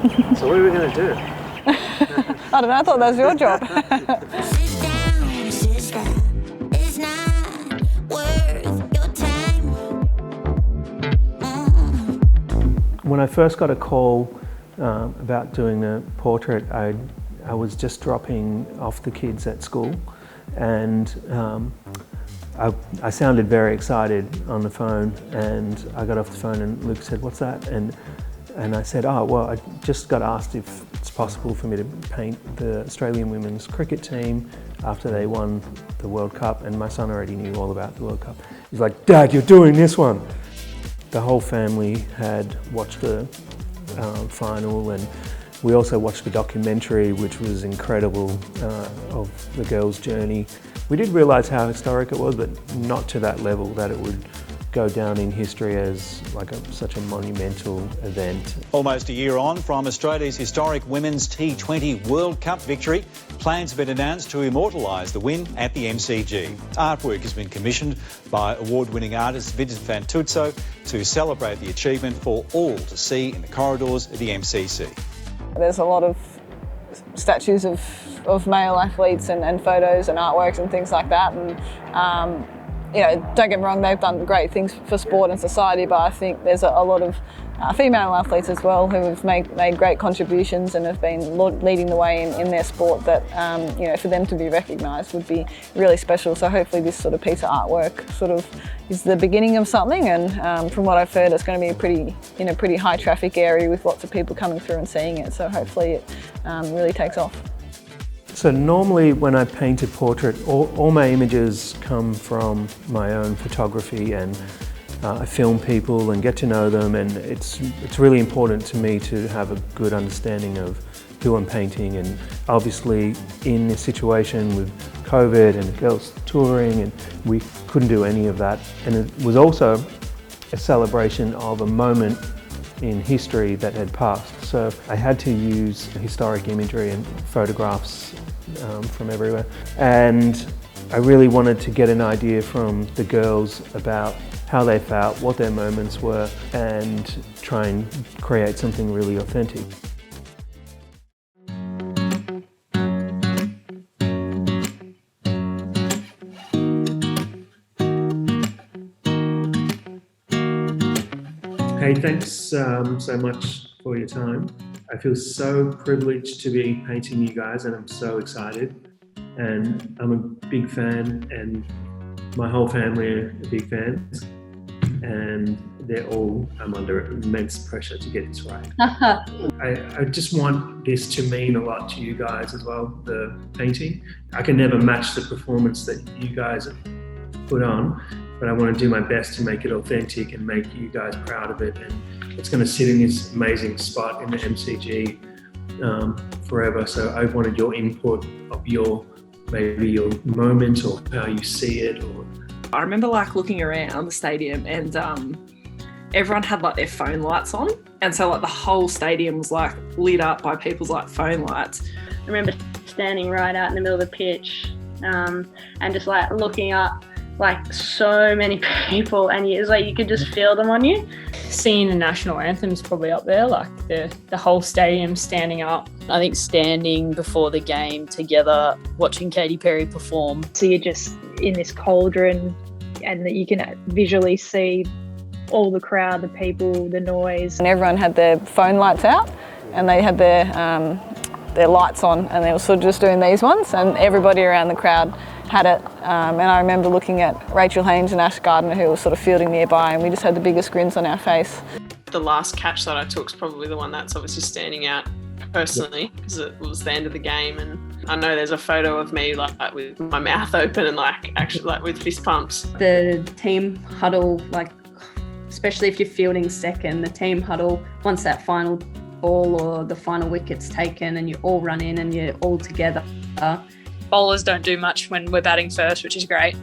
So what are we going to do? I don't know, I thought that was your job. It's not worth your time. When I first got a call about doing the portrait, I was just dropping off the kids at school, and I sounded very excited on the phone, and I got off the phone and Luke said, "What's that?" And I said, "Oh, well, I just got asked if it's possible for me to paint the Australian women's cricket team after they won the World Cup," and my son already knew all about the World Cup. He's like, "Dad, you're doing this one." The whole family had watched the final, and we also watched the documentary, which was incredible, of the girls' journey. We did realise how historic it was, but not to that level that it would go down in history as like such a monumental event. Almost a year on from Australia's historic Women's T20 World Cup victory, plans have been announced to immortalise the win at the MCG. Artwork has been commissioned by award-winning artist Vincent Fantauzzo to celebrate the achievement for all to see in the corridors of the MCC. There's a lot of statues of male athletes and photos and artworks and things like that. And you know, don't get me wrong, they've done great things for sport and society, but I think there's a lot of female athletes as well who have made great contributions and have been leading the way in their sport that, you know, for them to be recognised would be really special. So hopefully this sort of piece of artwork sort of is the beginning of something, and from what I've heard, it's going to be in a pretty high traffic area with lots of people coming through and seeing it. So hopefully it really takes off. So normally when I paint a portrait, all my images come from my own photography, and I film people and get to know them, and it's really important to me to have a good understanding of who I'm painting. And obviously in this situation with COVID and girls touring, and we couldn't do any of that. And it was also a celebration of a moment in history that had passed. So I had to use historic imagery and photographs from everywhere. And I really wanted to get an idea from the girls about how they felt, what their moments were, and try and create something really authentic. Hey, thanks so much for your time. I feel so privileged to be painting you guys, and I'm so excited. And I'm a big fan, and my whole family are big fans. And I'm under immense pressure to get this right. I just want this to mean a lot to you guys as well, the painting. I can never match the performance that you guys put on, but I want to do my best to make it authentic and make you guys proud of it. And it's going to sit in this amazing spot in the MCG forever. So I wanted your input of maybe your moment or how you see it. Or I remember like looking around the stadium, and everyone had like their phone lights on, and so like the whole stadium was like lit up by people's like phone lights. I remember standing right out in the middle of the pitch and just like looking up, like so many people, and it's like you could just feel them on you. Singing the national anthem's probably up there, like the whole stadium standing up. I think standing before the game together, watching Katy Perry perform. So you're just in this cauldron, and that you can visually see all the crowd, the people, the noise. And everyone had their phone lights out, and they had their lights on, and they were sort of just doing these ones, and everybody around the crowd had it. And I remember looking at Rachel Haynes and Ash Gardner, who were sort of fielding nearby, and we just had the biggest grins on our face. The last catch that I took is probably the one that's obviously standing out personally, because it was the end of the game, and I know there's a photo of me like with my mouth open and like actually like with fist pumps. The team huddle, like especially if you're fielding second, the team huddle once that final ball or the final wicket's taken, and you all run in and you're all together. Bowlers don't do much when we're batting first, which is great,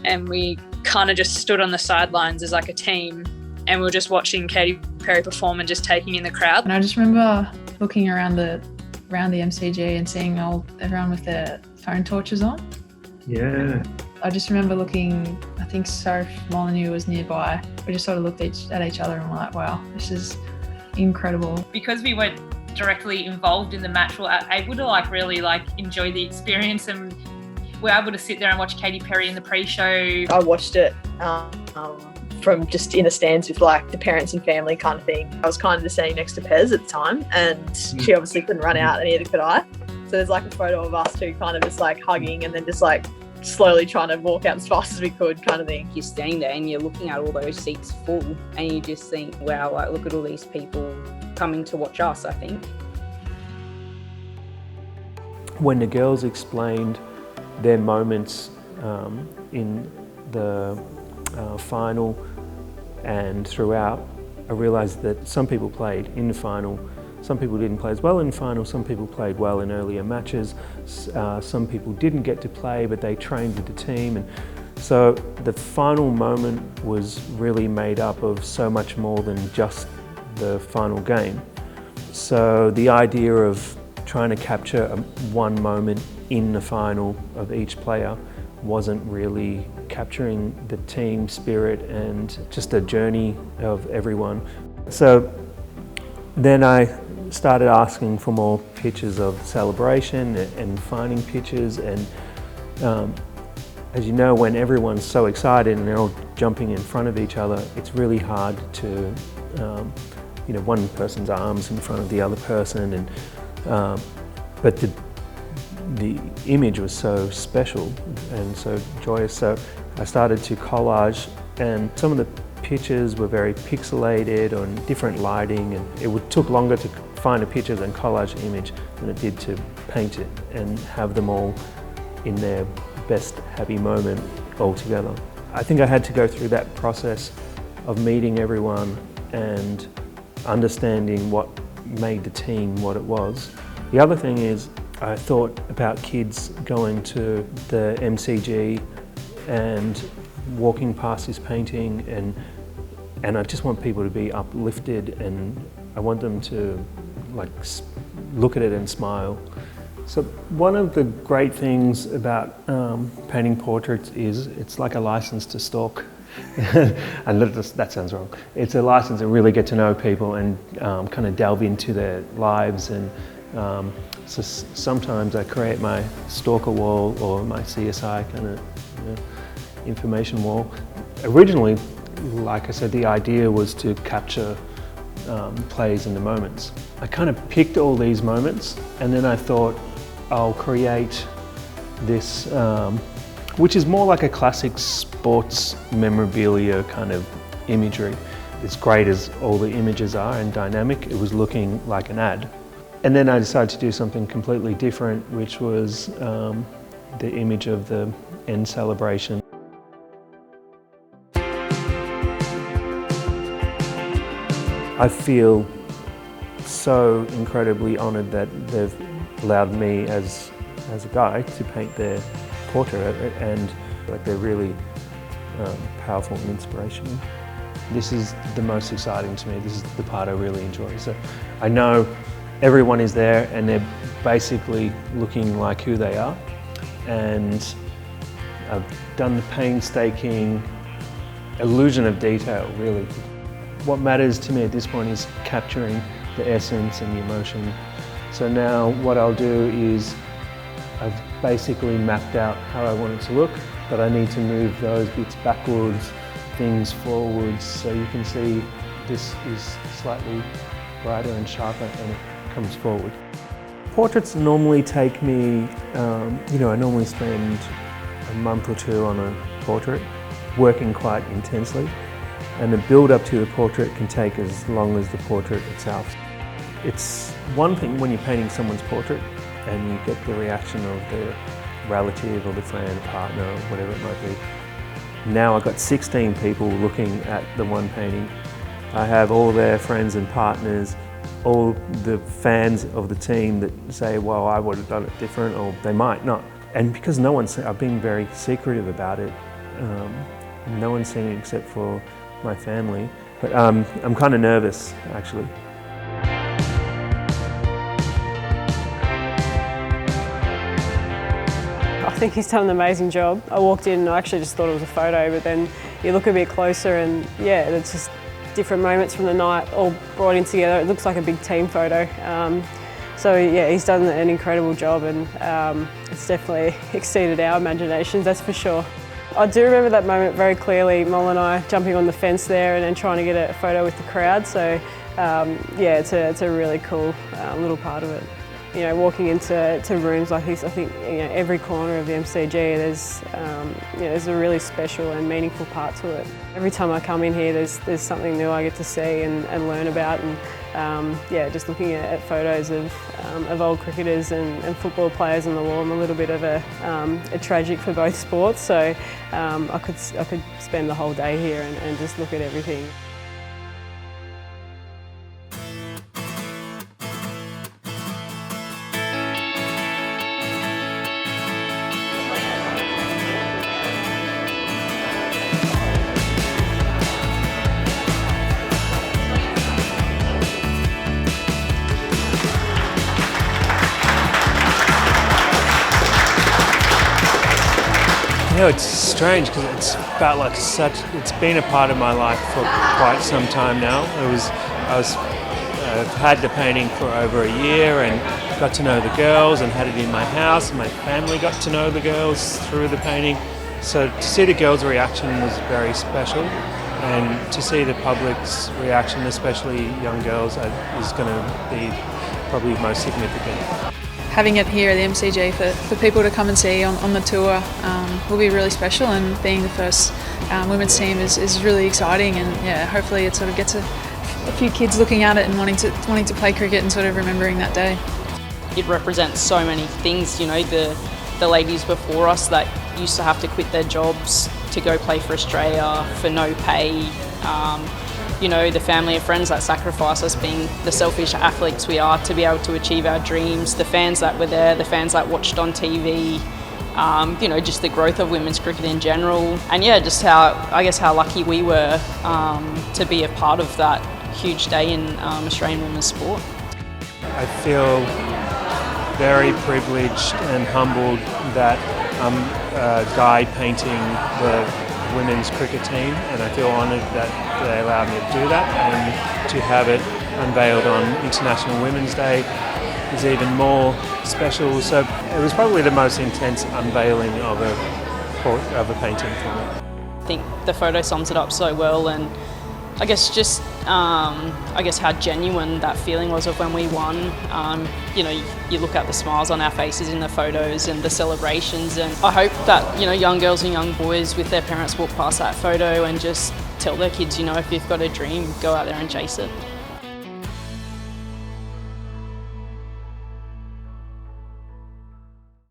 and we kind of just stood on the sidelines as like a team, and we were just watching Katy Perry perform and just taking in the crowd. And I just remember looking around the MCG and seeing everyone with their phone torches on. Yeah. I just remember looking, I think Soph Molyneux was nearby. We just sort of looked at each other and were like, wow, this is incredible. Because we weren't directly involved in the match were able to like really like enjoy the experience, and we're able to sit there and watch Katy Perry in the pre-show. I watched it from just in the stands with like the parents and family kind of thing. I was kind of just standing next to Pez at the time, and she obviously couldn't run out, and neither could I. So there's like a photo of us two kind of just like hugging and then just like slowly trying to walk out as fast as we could kind of thing. You're standing there and you're looking at all those seats full, and you just think, wow, like look at all these people coming to watch us, I think. When the girls explained their moments in the final and throughout, I realised that some people played in the final, some people didn't play as well in the final, some people played well in earlier matches, some people didn't get to play but they trained with the team. And so the final moment was really made up of so much more than just the final game. So the idea of trying to capture one moment in the final of each player wasn't really capturing the team spirit and just the journey of everyone. So then I started asking for more pictures of celebration and finding pictures, and as you know, when everyone's so excited and they're all jumping in front of each other, it's really hard to, one person's arms in front of the other person, and but the image was so special and so joyous. So I started to collage, and some of the pictures were very pixelated on different lighting, and it took longer to find a picture than collage image than it did to paint it and have them all in their best happy moment all together. I think I had to go through that process of meeting everyone and understanding what made the team what it was. The other thing is, I thought about kids going to the MCG and walking past this painting, and I just want people to be uplifted, and I want them to like look at it and smile. So one of the great things about painting portraits is it's like a license to stalk. And that sounds wrong. It's a license to really get to know people and kind of delve into their lives, and so sometimes I create my stalker wall or my CSI kind of information wall. Originally, like I said, the idea was to capture plays in the moments. I kind of picked all these moments, and then I thought I'll create this, which is more like a classic sports memorabilia kind of imagery. As great as all the images are and dynamic, it was looking like an ad. And then I decided to do something completely different, which was the image of the end celebration. I feel so incredibly honoured that they've allowed me as a guy to paint their portrait, and like they're really powerful and inspirational. This is the most exciting to me. This is the part I really enjoy. So I know everyone is there and they're basically looking like who they are, and I've done the painstaking illusion of detail, really. What matters to me at this point is capturing the essence and the emotion. So now what I'll do is I've basically mapped out how I want it to look, but I need to move those bits backwards, things forwards, so you can see this is slightly brighter and sharper and it comes forward. Portraits normally take me, I normally spend a month or two on a portrait, working quite intensely, and the build up to the portrait can take as long as the portrait itself. It's one thing when you're painting someone's portrait and you get the reaction of the relative or the friend, partner, or whatever it might be. Now I've got 16 people looking at the one painting. I have all their friends and partners, all the fans of the team that say, well, I would have done it different, or they might not. And because I've been very secretive about it, no one's seen it except for my family. But I'm kind of nervous, actually. I think he's done an amazing job. I walked in and I actually just thought it was a photo, but then you look a bit closer and yeah, it's just different moments from the night all brought in together. It looks like a big team photo. So yeah, he's done an incredible job, and it's definitely exceeded our imaginations, that's for sure. I do remember that moment very clearly, Mol and I jumping on the fence there and trying to get a photo with the crowd. So yeah, it's a really cool little part of it. You know, walking into rooms like this, I think every corner of the MCG there's a really special and meaningful part to it. Every time I come in here, there's something new I get to see and learn about, and yeah, just looking at photos of old cricketers and football players on the wall. I'm a little bit of a tragic for both sports, so I could spend the whole day here and just look at everything. You know, it's strange because it's felt like it's been a part of my life for quite some time now. I've had the painting for over a year and got to know the girls and had it in my house, and my family got to know the girls through the painting. So to see the girls' reaction was very special, and to see the public's reaction, especially young girls, is going to be probably most significant. Having it here at the MCG for people to come and see on the tour will be really special, and being the first women's team is really exciting, and yeah, hopefully it sort of gets a few kids looking at it and wanting to play cricket and sort of remembering that day. It represents so many things, you know, the ladies before us that used to have to quit their jobs to go play for Australia for no pay. You know, the family and friends that sacrifice us being the selfish athletes we are to be able to achieve our dreams, the fans that were there, the fans that watched on TV, you know, just the growth of women's cricket in general. And yeah, just how lucky we were to be a part of that huge day in Australian women's sport. I feel very privileged and humbled that I'm a guy painting the women's cricket team, and I feel honoured that they allowed me to do that, and to have it unveiled on International Women's Day is even more special. So it was probably the most intense unveiling of a painting for me. I think the photo sums it up so well, and I guess just how genuine that feeling was of when we won. You know, you look at the smiles on our faces in the photos and the celebrations, and I hope that, you know, young girls and young boys with their parents walk past that photo and just tell their kids, you know, if you've got a dream, go out there and chase it.